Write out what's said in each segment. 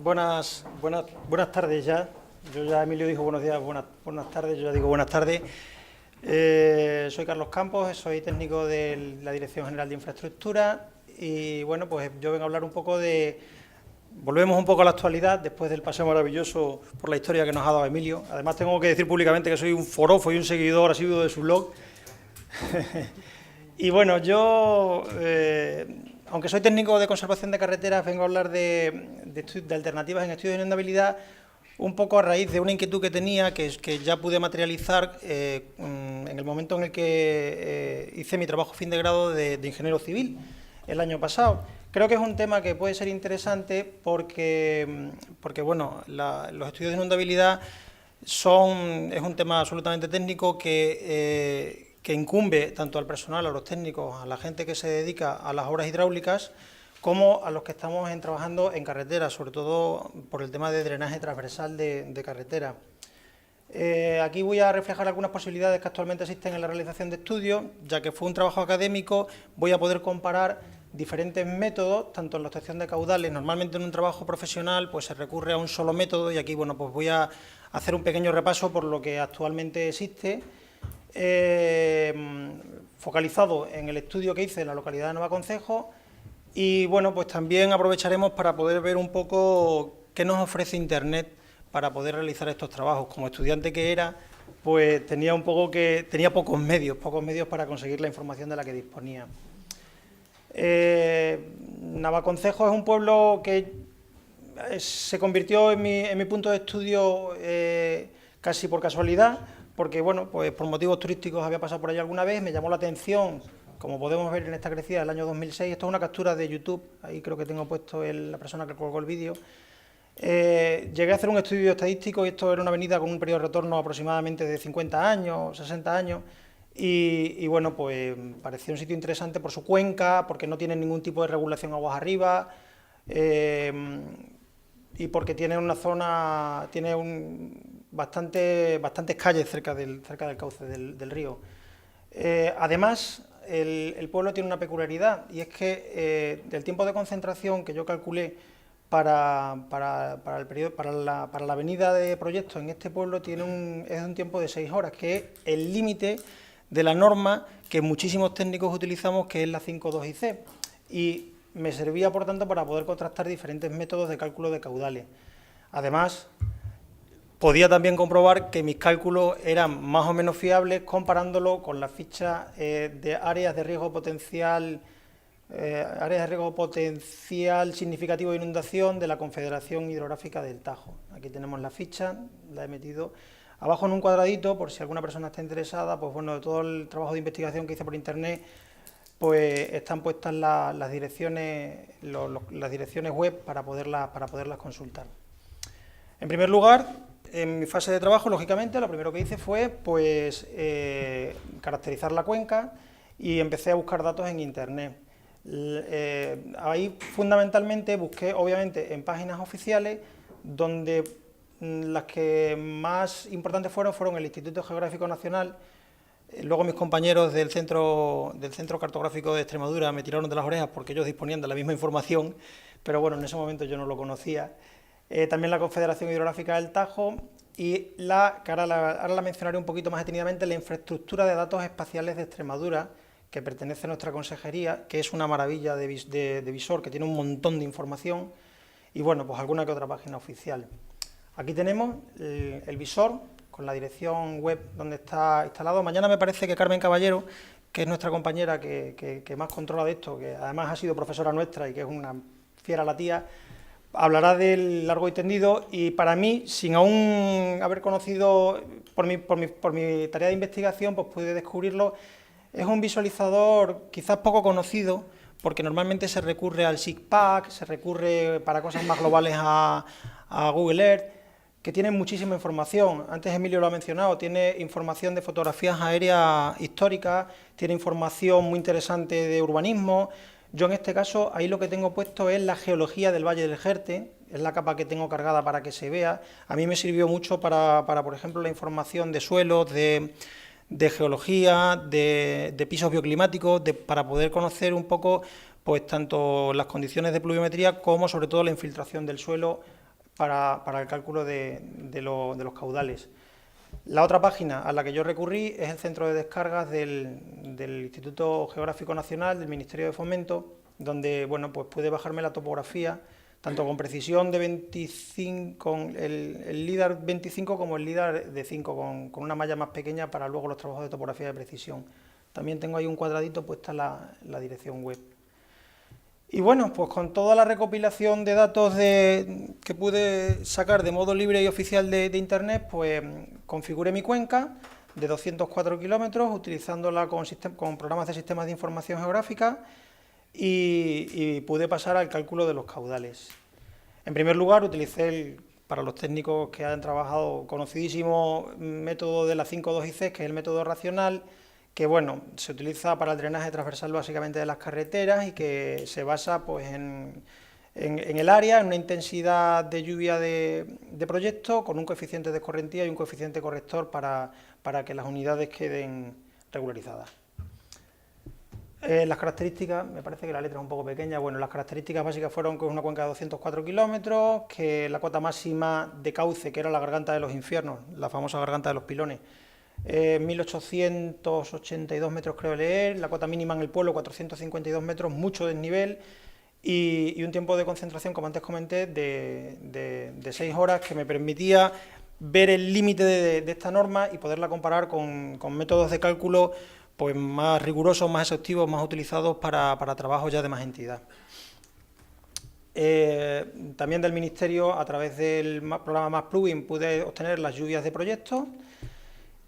Buenas tardes ya. Yo ya, Emilio dijo buenos días, buenas tardes, yo ya digo buenas tardes. Soy Carlos Campos, soy técnico de la Dirección General de Infraestructura y bueno, pues yo vengo a hablar un poco volvemos un poco a la actualidad después del paseo maravilloso por la historia que nos ha dado Emilio. Además tengo que decir públicamente que soy un forofo y un seguidor asiduo de su blog. Y bueno, yo, aunque soy técnico de conservación de carreteras, vengo a hablar de alternativas en estudios de inundabilidad un poco a raíz de una inquietud que tenía, que ya pude materializar en el momento en el que hice mi trabajo fin de grado de ingeniero civil el año pasado. Creo que es un tema que puede ser interesante porque bueno, los estudios de inundabilidad es un tema absolutamente técnico que incumbe tanto al personal, a los técnicos, a la gente que se dedica a las obras hidráulicas, como a los que estamos trabajando en carreteras, sobre todo por el tema de drenaje transversal de carretera. Aquí voy a reflejar algunas posibilidades que actualmente existen en la realización de estudios, ya que fue un trabajo académico, voy a poder comparar diferentes métodos, tanto en la obtención de caudales. Normalmente en un trabajo profesional pues se recurre a un solo método y aquí bueno, pues voy a hacer un pequeño repaso por lo que actualmente existe, focalizado en el estudio que hice en la localidad de Navaconcejo. Y bueno, pues también aprovecharemos para poder ver un poco qué nos ofrece Internet para poder realizar estos trabajos. Como estudiante que era, pues tenía pocos medios para conseguir la información de la que disponía. Navaconcejo es un pueblo que se convirtió en mi punto de estudio casi por casualidad, porque bueno, pues por motivos turísticos había pasado por allí alguna vez, me llamó la atención. Como podemos ver en esta crecida del año 2006, esto es una captura de YouTube, ahí creo que tengo puesto la persona que colgó el vídeo. Llegué a hacer un estudio estadístico y esto era una avenida con un periodo de retorno aproximadamente de 50 años, 60 años, y bueno, pues pareció un sitio interesante por su cuenca, porque no tiene ningún tipo de regulación aguas arriba, y porque tiene una zona, bastantes calles cerca del cauce del río. Además, el pueblo tiene una peculiaridad y es que del tiempo de concentración que yo calculé para la avenida de proyectos en este pueblo es un tiempo de 6 horas, que es el límite de la norma que muchísimos técnicos utilizamos, que es la 5.2IC, y me servía por tanto para poder contrastar diferentes métodos de cálculo de caudales. Además, podía también comprobar que mis cálculos eran más o menos fiables comparándolo con las fichas de áreas de riesgo potencial significativo de inundación de la Confederación Hidrográfica del Tajo. Aquí tenemos la ficha, la he metido abajo en un cuadradito, por si alguna persona está interesada. Pues bueno, de todo el trabajo de investigación que hice por internet, pues están puestas las direcciones web para poderlas consultar. En primer lugar, en mi fase de trabajo, lógicamente, lo primero que hice fue pues, caracterizar la cuenca y empecé a buscar datos en Internet. Ahí fundamentalmente busqué, obviamente, en páginas oficiales, donde las que más importantes fueron el Instituto Geográfico Nacional. Luego mis compañeros del Centro Cartográfico de Extremadura me tiraron de las orejas porque ellos disponían de la misma información, pero bueno, en ese momento yo no lo conocía. También la Confederación Hidrográfica del Tajo y ahora la mencionaré un poquito más detenidamente, la infraestructura de datos espaciales de Extremadura, que pertenece a nuestra consejería, que es una maravilla de visor, que tiene un montón de información, y bueno, pues alguna que otra página oficial. Aquí tenemos el visor con la dirección web donde está instalado. Mañana me parece que Carmen Caballero, que es nuestra compañera que más controla de esto, que además ha sido profesora nuestra y que es una fiera la tía, hablará del largo y tendido, y para mí, sin aún haber conocido, por mi tarea de investigación, pues pude descubrirlo. Es un visualizador quizás poco conocido, porque normalmente se recurre al SIGPAC, se recurre para cosas más globales a Google Earth, que tiene muchísima información. Antes Emilio lo ha mencionado, tiene información de fotografías aéreas históricas, tiene información muy interesante de urbanismo. Yo en este caso, ahí lo que tengo puesto es la geología del Valle del Jerte, es la capa que tengo cargada para que se vea. A mí me sirvió mucho para por ejemplo, la información de suelos, de geología, de pisos bioclimáticos, para poder conocer un poco pues tanto las condiciones de pluviometría como sobre todo la infiltración del suelo para el cálculo de los caudales. La otra página a la que yo recurrí es el centro de descargas del Instituto Geográfico Nacional, del Ministerio de Fomento, donde bueno, pues pude bajarme la topografía, tanto con precisión de 25, con el LIDAR 25 como el LIDAR de 5, con una malla más pequeña para luego los trabajos de topografía de precisión. También tengo ahí un cuadradito puesta la dirección web. Y bueno, pues con toda la recopilación de datos que pude sacar de modo libre y oficial de Internet, pues configuré mi cuenca de 204 kilómetros, utilizándola con programas de sistemas de información geográfica y pude pasar al cálculo de los caudales. En primer lugar, utilicé, para los técnicos que han trabajado, conocidísimo método de la 5.2IC, que es el método racional, que bueno, se utiliza para el drenaje transversal básicamente de las carreteras y que se basa pues en el área, en una intensidad de lluvia de proyecto, con un coeficiente de escorrentía y un coeficiente corrector para que las unidades queden regularizadas. Las características, me parece que la letra es un poco pequeña, bueno, las características básicas fueron que es una cuenca de 204 kilómetros, que la cota máxima de cauce, que era la garganta de los infiernos, la famosa garganta de los pilones, 1.882 metros creo leer, la cota mínima en el pueblo 452 metros, mucho desnivel y un tiempo de concentración, como antes comenté, de 6 horas, que me permitía ver el límite de esta norma y poderla comparar con métodos de cálculo pues más rigurosos, más exhaustivos, más utilizados para trabajos ya de más entidad. También del Ministerio, a través del programa MassPlugin, pude obtener las lluvias de proyectos.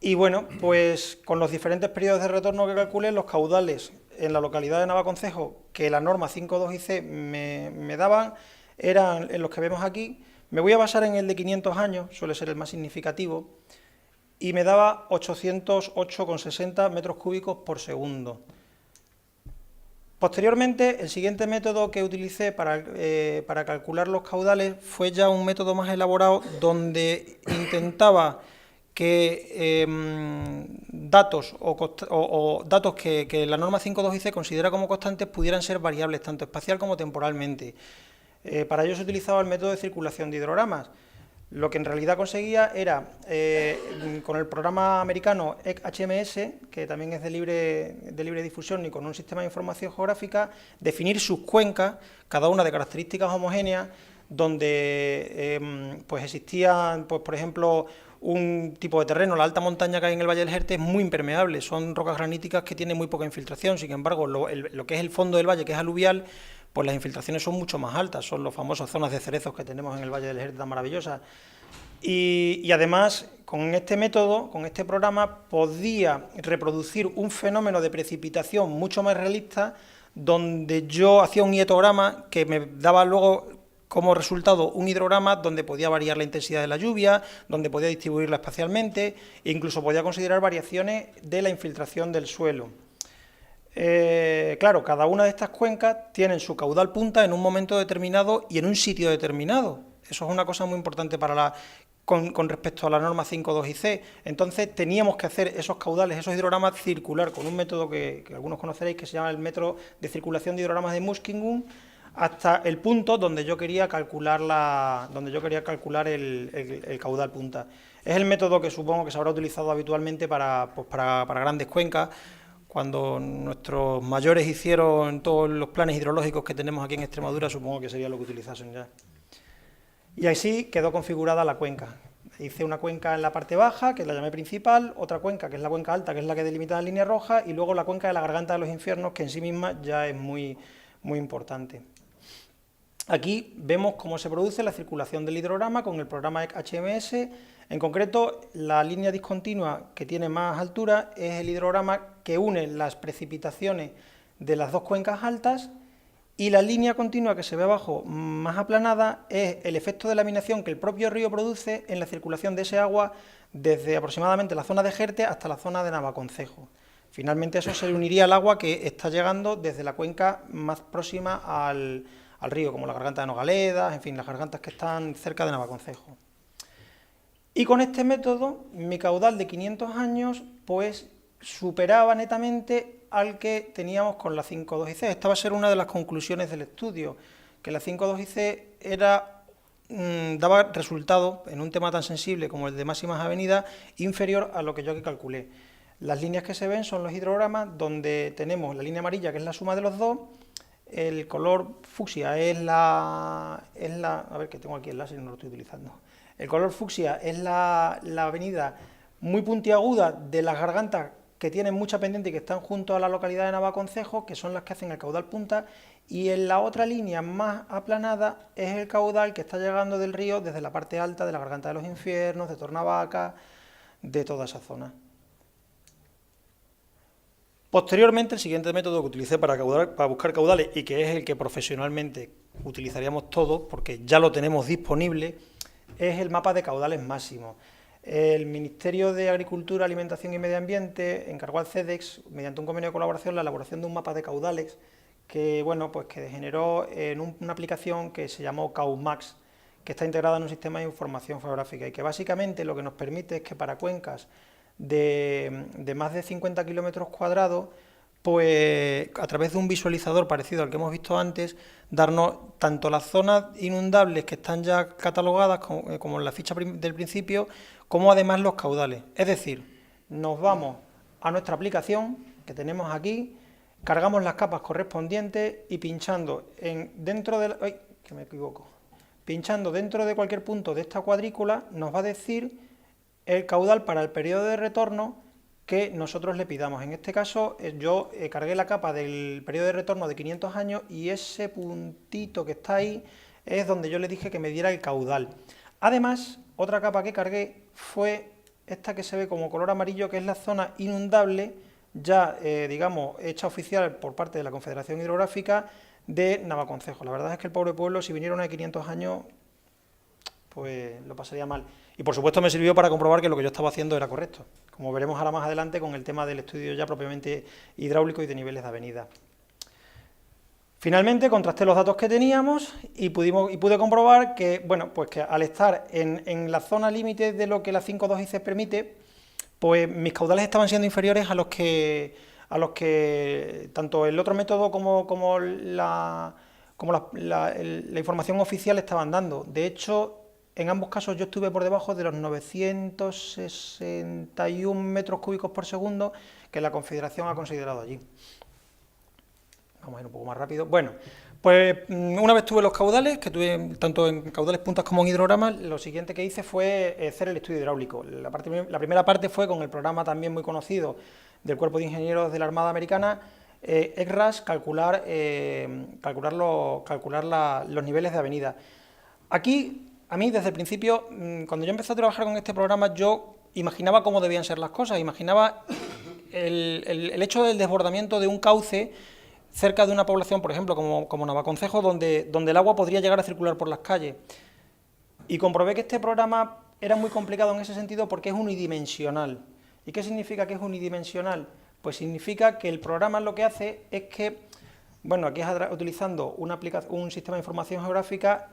Y bueno, pues con los diferentes periodos de retorno que calculé, los caudales en la localidad de Navaconcejo, que la norma 5.2IC me daban, eran en los que vemos aquí. Me voy a basar en el de 500 años, suele ser el más significativo, y me daba 808,60 metros cúbicos por segundo. Posteriormente, el siguiente método que utilicé para calcular los caudales fue ya un método más elaborado, donde intentaba que datos o datos que la norma 5.2IC considera como constantes pudieran ser variables tanto espacial como temporalmente. Para ello se utilizaba el método de circulación de hidrogramas. Lo que en realidad conseguía era, con el programa americano HMS, que también es de libre difusión y con un sistema de información geográfica, definir sus cuencas, cada una de características homogéneas, donde pues existían, pues, por ejemplo, un tipo de terreno, la alta montaña que hay en el Valle del Jerte es muy impermeable, son rocas graníticas que tienen muy poca infiltración, sin embargo, lo que es el fondo del valle, que es aluvial, pues las infiltraciones son mucho más altas, son las famosas zonas de cerezos que tenemos en el Valle del Jerte tan maravillosas. Y además, con este método, con este programa, podía reproducir un fenómeno de precipitación mucho más realista, donde yo hacía un hietograma que me daba luego como resultado un hidrograma donde podía variar la intensidad de la lluvia, donde podía distribuirla espacialmente e incluso podía considerar variaciones de la infiltración del suelo. Claro, cada una de estas cuencas tienen su caudal punta en un momento determinado y en un sitio determinado. Eso es una cosa muy importante con respecto a la norma 5.2IC. Entonces teníamos que hacer esos caudales, esos hidrogramas circular con un método que algunos conoceréis, que se llama el método de circulación de hidrogramas de Muskingum, hasta el punto donde yo quería calcular el caudal punta. Es el método que supongo que se habrá utilizado habitualmente para grandes cuencas. Cuando nuestros mayores hicieron todos los planes hidrológicos que tenemos aquí en Extremadura, supongo que sería lo que utilizasen ya. Y así quedó configurada la cuenca. Hice una cuenca en la parte baja, que la llamé principal, otra cuenca, que es la cuenca alta, que es la que delimita la línea roja, y luego la cuenca de la garganta de los infiernos, que en sí misma ya es muy, muy importante. Aquí vemos cómo se produce la circulación del hidrograma con el programa HMS. En concreto, la línea discontinua que tiene más altura es el hidrograma que une las precipitaciones de las dos cuencas altas, y la línea continua que se ve abajo, más aplanada, es el efecto de laminación que el propio río produce en la circulación de ese agua desde aproximadamente la zona de Jerte hasta la zona de Navaconcejo. Finalmente eso se le uniría al agua que está llegando desde la cuenca más próxima al río, como la garganta de Nogaledas, en fin, las gargantas que están cerca de Navaconcejo. Y con este método, mi caudal de 500 años, pues superaba netamente al que teníamos con la 5.2IC. Esta va a ser una de las conclusiones del estudio, que la 5.2IC era daba resultado en un tema tan sensible como el de máximas avenidas inferior a lo que yo aquí calculé. Las líneas que se ven son los hidrogramas donde tenemos la línea amarilla, que es la suma de los dos, el color fucsia es la a ver, que tengo aquí el láser y no lo estoy utilizando. El color fucsia es la avenida muy puntiaguda de las gargantas que tienen mucha pendiente y que están junto a la localidad de Navaconcejo, que son las que hacen el caudal punta, y en la otra línea más aplanada es el caudal que está llegando del río desde la parte alta de la Garganta de los Infiernos, de Tornavaca, de toda esa zona. Posteriormente, el siguiente método que utilicé para buscar caudales, y que es el que profesionalmente utilizaríamos todos, porque ya lo tenemos disponible, es el mapa de caudales máximos. El Ministerio de Agricultura, Alimentación y Medio Ambiente encargó al CEDEX, mediante un convenio de colaboración, la elaboración de un mapa de caudales que, bueno, pues que degeneró en una aplicación que se llamó CAUMAX, que está integrada en un sistema de información geográfica y que básicamente lo que nos permite es que para cuencas de más de 50 kilómetros cuadrados, pues a través de un visualizador parecido al que hemos visto antes, darnos tanto las zonas inundables que están ya catalogadas como en la ficha del principio, como además los caudales. Es decir, nos vamos a nuestra aplicación que tenemos aquí, cargamos las capas correspondientes y pinchando dentro de cualquier punto de esta cuadrícula nos va a decir el caudal para el periodo de retorno que nosotros le pidamos. En este caso yo cargué la capa del periodo de retorno de 500 años y ese puntito que está ahí es donde yo le dije que me diera el caudal. Además, otra capa que cargué fue esta que se ve como color amarillo, que es la zona inundable, ya digamos hecha oficial por parte de la Confederación Hidrográfica de Navaconcejo. La verdad es que el pobre pueblo, si viniera una de 500 años, pues lo pasaría mal. Y por supuesto me sirvió para comprobar que lo que yo estaba haciendo era correcto, como veremos ahora más adelante con el tema del estudio ya propiamente hidráulico y de niveles de avenida. Finalmente contrasté los datos que teníamos y pude comprobar que, bueno, pues que al estar en la zona límite de lo que la 5.2 ICE permite, pues mis caudales estaban siendo inferiores a los que tanto el otro método como la información oficial estaban dando. De hecho, en ambos casos yo estuve por debajo de los 961 metros cúbicos por segundo que la Confederación ha considerado allí. Vamos a ir un poco más rápido. Bueno, pues una vez tuve los caudales, que tuve tanto en caudales puntas como en hidrogramas, lo siguiente que hice fue hacer el estudio hidráulico. La primera parte fue con el programa también muy conocido del Cuerpo de Ingenieros de la Armada Americana, ECRAS, calcular los niveles de avenida. Aquí, a mí desde el principio, cuando yo empecé a trabajar con este programa, yo imaginaba cómo debían ser las cosas, imaginaba el hecho del desbordamiento de un cauce cerca de una población, por ejemplo, como Navaconcejo, donde el agua podría llegar a circular por las calles. Y comprobé que este programa era muy complicado en ese sentido porque es unidimensional. ¿Y qué significa que es unidimensional? Pues significa que el programa lo que hace es que, bueno, aquí utilizando un sistema de información geográfica,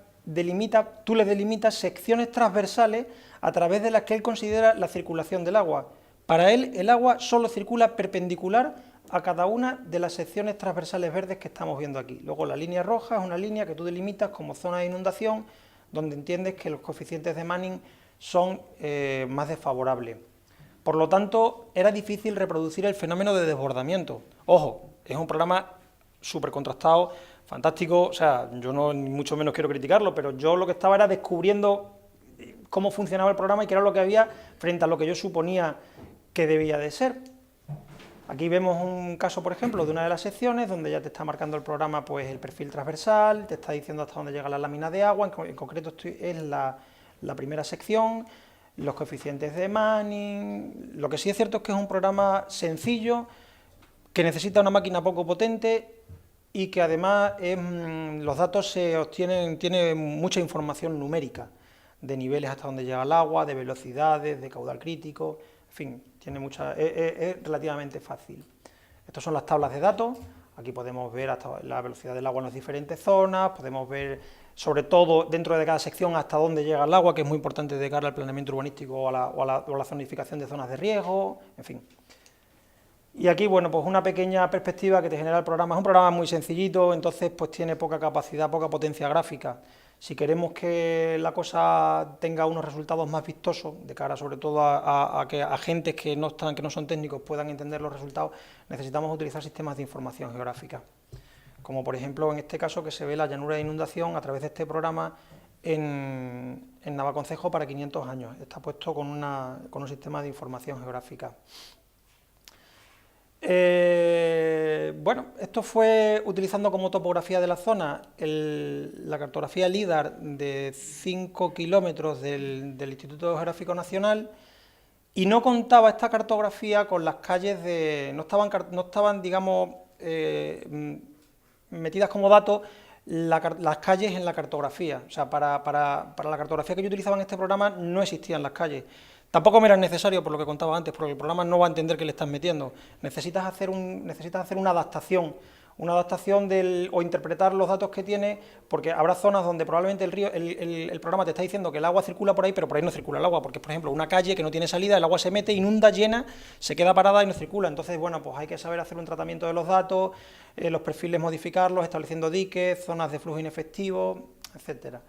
tú le delimitas secciones transversales a través de las que él considera la circulación del agua. Para él, el agua solo circula perpendicular a cada una de las secciones transversales verdes que estamos viendo aquí. Luego la línea roja es una línea que tú delimitas como zona de inundación, donde entiendes que los coeficientes de Manning son más desfavorables. Por lo tanto, era difícil reproducir el fenómeno de desbordamiento. Ojo, es un programa súper contrastado, fantástico, o sea, yo no ni mucho menos quiero criticarlo, pero yo lo que estaba era descubriendo cómo funcionaba el programa y qué era lo que había frente a lo que yo suponía que debía de ser. Aquí vemos un caso, por ejemplo, de una de las secciones donde ya te está marcando el programa pues el perfil transversal, te está diciendo hasta dónde llega la lámina de agua, en concreto es la primera sección, los coeficientes de Manning. Lo que sí es cierto es que es un programa sencillo, que necesita una máquina poco potente y que además los datos se obtienen, tiene mucha información numérica, de niveles hasta dónde llega el agua, de velocidades, de caudal crítico, en fin, es relativamente fácil. Estas son las tablas de datos, aquí podemos ver hasta la velocidad del agua en las diferentes zonas, podemos ver sobre todo dentro de cada sección hasta dónde llega el agua, que es muy importante de cara al planeamiento urbanístico o a la zonificación de zonas de riesgo, en fin. Y aquí, bueno, pues una pequeña perspectiva que te genera el programa. Es un programa muy sencillito, entonces pues tiene poca capacidad, poca potencia gráfica. Si queremos que la cosa tenga unos resultados más vistosos, de cara sobre todo a que agentes que no son técnicos puedan entender los resultados, necesitamos utilizar sistemas de información geográfica. Como por ejemplo en este caso que se ve la llanura de inundación a través de este programa en Navaconcejo para 500 años. Está puesto con un sistema de información geográfica. Bueno, esto fue utilizando como topografía de la zona la cartografía LIDAR de 5 kilómetros del Instituto Geográfico Nacional, y no contaba esta cartografía con las calles no estaban digamos, metidas como datos las calles en la cartografía. O sea, para la cartografía que yo utilizaba en este programa no existían las calles. Tampoco me era necesario, por lo que contaba antes, porque el programa no va a entender qué le estás metiendo. Necesitas hacer una adaptación o interpretar los datos que tiene, porque habrá zonas donde probablemente el programa te está diciendo que el agua circula por ahí, pero por ahí no circula el agua, porque por ejemplo una calle que no tiene salida, el agua se mete, inunda, llena, se queda parada y no circula. Entonces, bueno, pues hay que saber hacer un tratamiento de los datos, los perfiles modificarlos, estableciendo diques, zonas de flujo inefectivo, etcétera.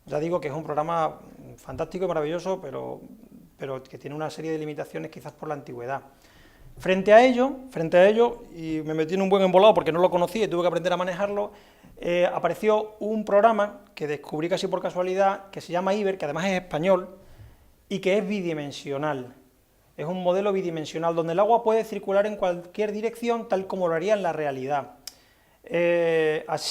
Ya digo que es un programa fantástico y maravilloso, pero que tiene una serie de limitaciones quizás por la antigüedad. Frente a ello, y me metí en un buen embolado porque no lo conocía y tuve que aprender a manejarlo, apareció un programa que descubrí casi por casualidad, que se llama IBER, que además es español, y que es bidimensional. Es un modelo bidimensional, donde el agua puede circular en cualquier dirección, tal como lo haría en la realidad.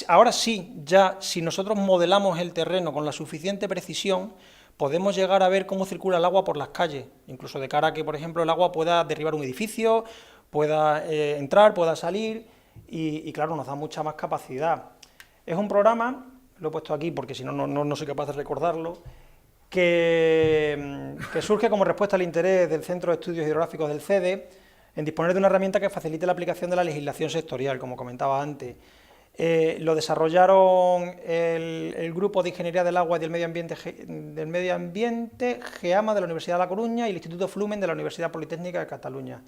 Ahora sí, ya, si nosotros modelamos el terreno con la suficiente precisión, podemos llegar a ver cómo circula el agua por las calles, incluso de cara a que, por ejemplo, el agua pueda derribar un edificio, pueda entrar, pueda salir, y claro, nos da mucha más capacidad. Es un programa, lo he puesto aquí porque si no, no soy capaz de recordarlo, que surge como respuesta al interés del Centro de Estudios Hidrográficos del CEDE en disponer de una herramienta que facilite la aplicación de la legislación sectorial, como comentaba antes. Lo desarrollaron el Grupo de Ingeniería del Agua y del Medio Ambiente, GEAMA, de la Universidad de La Coruña, y el Instituto Flumen, de la Universidad Politécnica de Cataluña,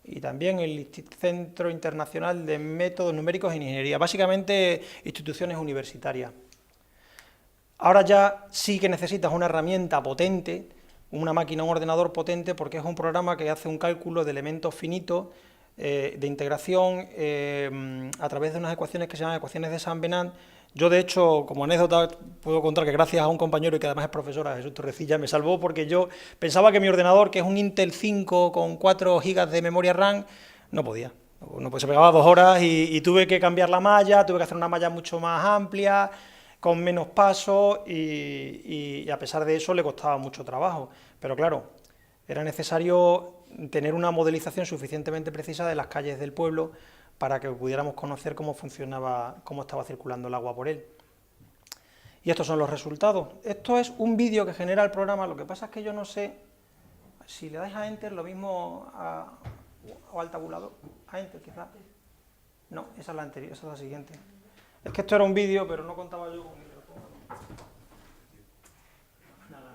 y también el Centro Internacional de Métodos Numéricos en Ingeniería, básicamente instituciones universitarias. Ahora ya sí que necesitas una herramienta potente, una máquina, un ordenador potente, porque es un programa que hace un cálculo de elementos finitos, de integración a través de unas ecuaciones que se llaman ecuaciones de San Venant. Yo, de hecho, como anécdota, puedo contar que gracias a un compañero y que además es profesor, a Jesús Torrecilla, me salvó, porque yo pensaba que mi ordenador, que es un Intel 5 con 4 GB de memoria RAM, no podía. No, pues se pegaba 2 horas y tuve que cambiar la malla, tuve que hacer una malla mucho más amplia, con menos pasos, y a pesar de eso le costaba mucho trabajo. Pero claro, era necesario tener una modelización suficientemente precisa de las calles del pueblo para que pudiéramos conocer cómo funcionaba, cómo estaba circulando el agua por él. Y estos son los resultados. Esto es un vídeo que genera el programa, lo que pasa es que yo no sé, si le dais a Enter, lo mismo o al tabulador, a Enter quizás. No, esa es la anterior, esa es la siguiente. Es que esto era un vídeo, pero no contaba yo con el micrófono. Nada.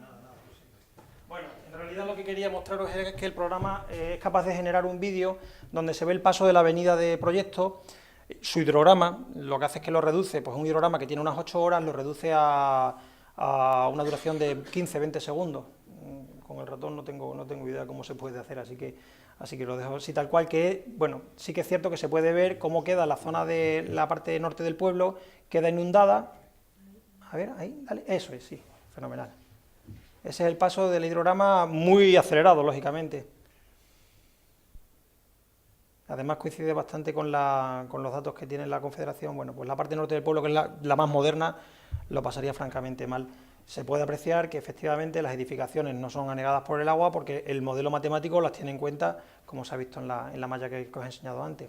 Bueno, en realidad lo que quería mostraros es que el programa es capaz de generar un vídeo donde se ve el paso de la avenida de proyecto. Su hidrograma, lo que hace es que lo reduce, pues un hidrograma que tiene unas 8 horas, lo reduce a una duración de 15-20 segundos. Con el ratón no tengo idea cómo se puede hacer, así que lo dejo así tal cual, que bueno, sí que es cierto que se puede ver cómo queda la zona de la parte norte del pueblo, queda inundada. A ver, ahí, dale, eso es, sí, fenomenal. Ese es el paso del hidrograma, muy acelerado, lógicamente. Además coincide bastante con los datos que tiene la Confederación. Bueno, pues la parte norte del pueblo, que es la más moderna, lo pasaría francamente mal. Se puede apreciar que efectivamente las edificaciones no son anegadas por el agua porque el modelo matemático las tiene en cuenta, como se ha visto en la malla que os he enseñado antes.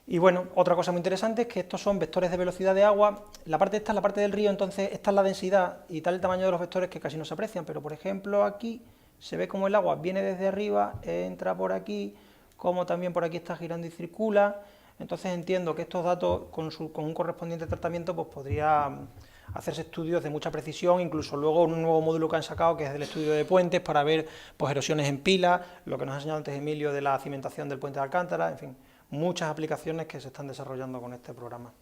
Y bueno, otra cosa muy interesante es que estos son vectores de velocidad de agua. La parte esta es la parte del río, entonces esta es la densidad y tal el tamaño de los vectores que casi no se aprecian, pero por ejemplo aquí se ve como el agua viene desde arriba, entra por aquí, como también por aquí está girando y circula. Entonces entiendo que estos datos con un correspondiente tratamiento pues podría hacerse estudios de mucha precisión, incluso luego un nuevo módulo que han sacado que es del estudio de puentes para ver pues erosiones en pila, lo que nos ha enseñado antes Emilio de la cimentación del puente de Alcántara, en fin, muchas aplicaciones que se están desarrollando con este programa.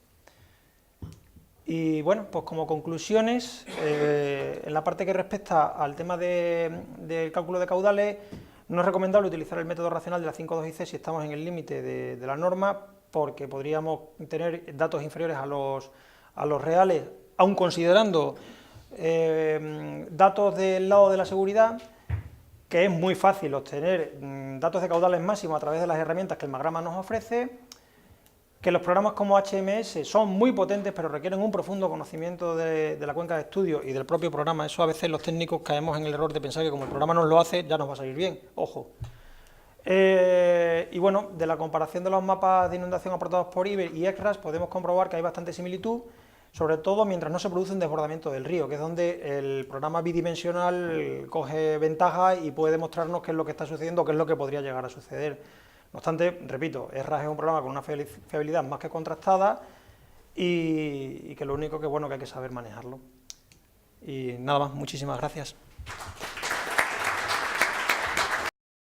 Y bueno, pues como conclusiones, en la parte que respecta al tema del cálculo de caudales, no es recomendable utilizar el método racional de la 5.2ic si estamos en el límite de la norma, porque podríamos tener datos inferiores a los reales, aun considerando datos del lado de la seguridad, que es muy fácil obtener datos de caudales máximos a través de las herramientas que el Magrama nos ofrece, que los programas como HMS son muy potentes, pero requieren un profundo conocimiento de la cuenca de estudio y del propio programa. Eso a veces los técnicos caemos en el error de pensar que como el programa nos lo hace, ya nos va a salir bien. Ojo. Y bueno, de la comparación de los mapas de inundación aportados por IBER y ECRAS podemos comprobar que hay bastante similitud, sobre todo mientras no se produce un desbordamiento del río, que es donde el programa bidimensional coge ventaja y puede mostrarnos qué es lo que está sucediendo, qué es lo que podría llegar a suceder. No obstante, repito, ECRAS es un programa con una fiabilidad más que contrastada y que lo único que, bueno, que hay que saber manejarlo. Y nada más, muchísimas gracias.